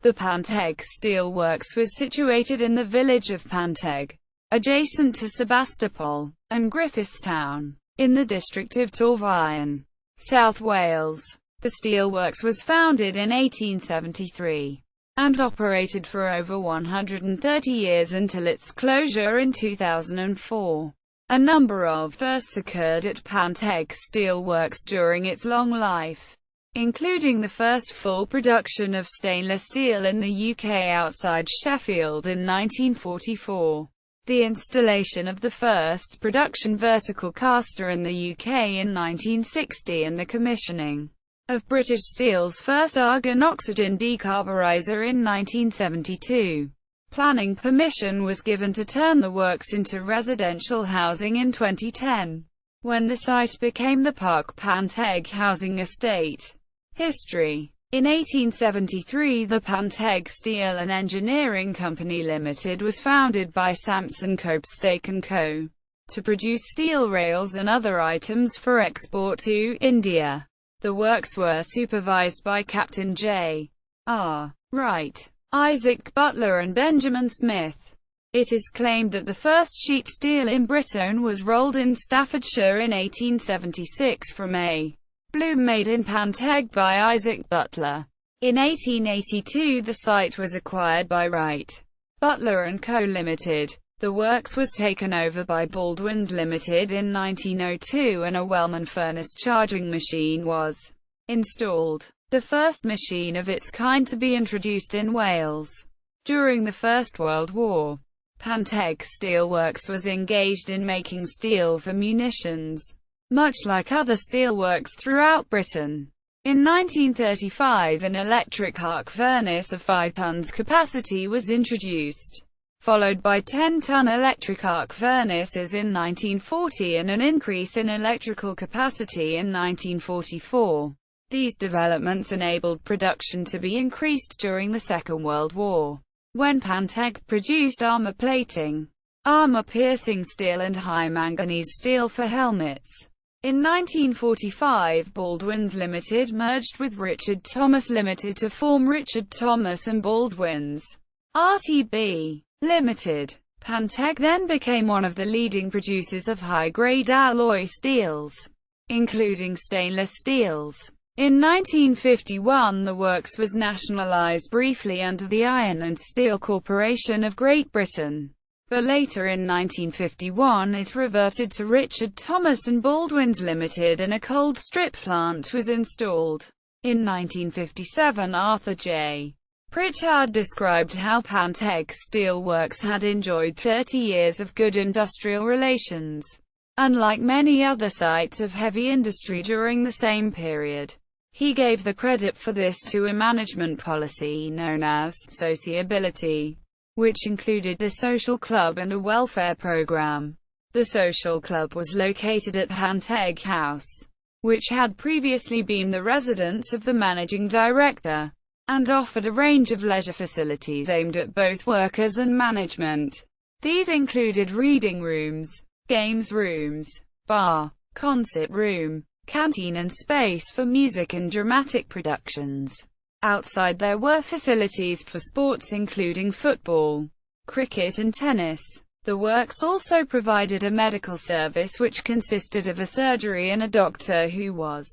The Panteg Steel Works was situated in the village of Panteg, adjacent to Sebastopol, and Griffithstown, in the district of Torfaen, South Wales. The steelworks was founded in 1873, and operated for over 130 years until its closure in 2004. A number of firsts occurred at Panteg Steel Works during its long life, including the first full production of stainless steel in the UK outside Sheffield in 1944, the installation of the first production vertical caster in the UK in 1960, and the commissioning of British Steel's first Argon Oxygen Decarburizer in 1972. Planning permission was given to turn the works into residential housing in 2010, when the site became the Parc Panteg housing estate. History. In 1873, the Panteg Steel and Engineering Company Limited was founded by Samson Copestake & Co. to produce steel rails and other items for export to India. The works were supervised by Captain J. R. Wright, Isaac Butler and Benjamin Smith. It is claimed that the first sheet steel in Britain was rolled in Staffordshire in 1876 from a loom made in Panteg by Isaac Butler. In 1882 the site was acquired by Wright, Butler and Co. Limited. The works was taken over by Baldwins Limited in 1902 and a Wellman furnace charging machine was installed, the first machine of its kind to be introduced in Wales. During the First World War, Panteg Steel Works was engaged in making steel for munitions, much like other steelworks throughout Britain. In 1935 an electric arc furnace of 5 tons capacity was introduced, followed by 10-ton electric arc furnaces in 1940 and an increase in electrical capacity in 1944. These developments enabled production to be increased during the Second World War, when Panteg produced armor plating, armor-piercing steel and high manganese steel for helmets. In 1945 Baldwins Limited merged with Richard Thomas Limited to form Richard Thomas and Baldwins RTB Limited. Panteg then became one of the leading producers of high-grade alloy steels, including stainless steels. In 1951 the works was nationalised briefly under the Iron and Steel Corporation of Great Britain, but later in 1951 it reverted to Richard Thomas and Baldwins Limited and a cold strip plant was installed. In 1957 Arthur J. Pritchard described how Panteg Steel Works had enjoyed 30 years of good industrial relations, unlike many other sites of heavy industry during the same period. He gave the credit for this to a management policy known as sociability, which included a social club and a welfare program. The social club was located at Panteg House, which had previously been the residence of the managing director, and offered a range of leisure facilities aimed at both workers and management. These included reading rooms, games rooms, bar, concert room, canteen and space for music and dramatic productions. Outside there were facilities for sports including football, cricket and tennis. The works also provided a medical service which consisted of a surgery and a doctor who was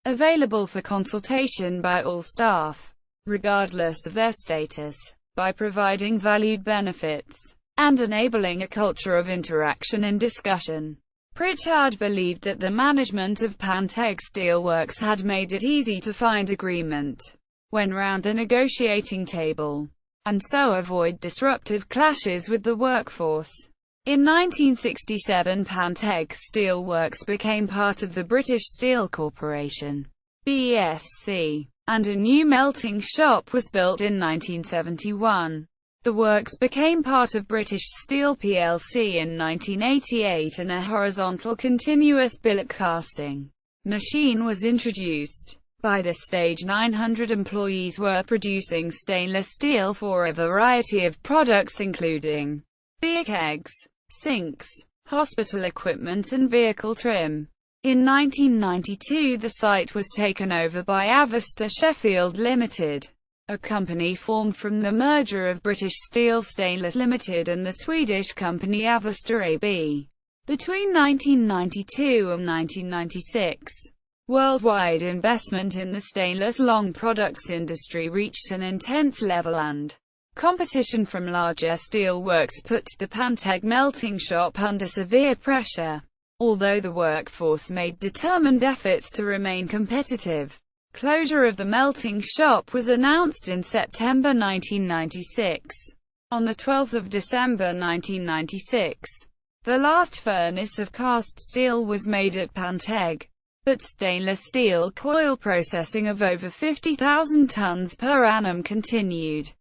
available for consultation by all staff, regardless of their status, by providing valued benefits, and enabling a culture of interaction and discussion. Pritchard believed that the management of Panteg Steel Works had made it easy to find agreement when round the negotiating table, and so avoid disruptive clashes with the workforce. In 1967 Panteg Steel Works became part of the British Steel Corporation, BSC, and a new melting shop was built in 1971. The works became part of British Steel plc in 1988 and a horizontal continuous billet casting machine was introduced. By this stage 900 employees were producing stainless steel for a variety of products including beer kegs, sinks, hospital equipment and vehicle trim. In 1992 the site was taken over by Avesta Sheffield Limited, a company formed from the merger of British Steel Stainless Limited and the Swedish company Avesta AB. Between 1992 and 1996, worldwide investment in the stainless long products industry reached an intense level, and competition from larger steel works put the Panteg melting shop under severe pressure. Although the workforce made determined efforts to remain competitive, closure of the melting shop was announced in September 1996. On 12 December 1996, the last furnace of cast steel was made at Panteg, but stainless steel coil processing of over 50,000 tons per annum continued.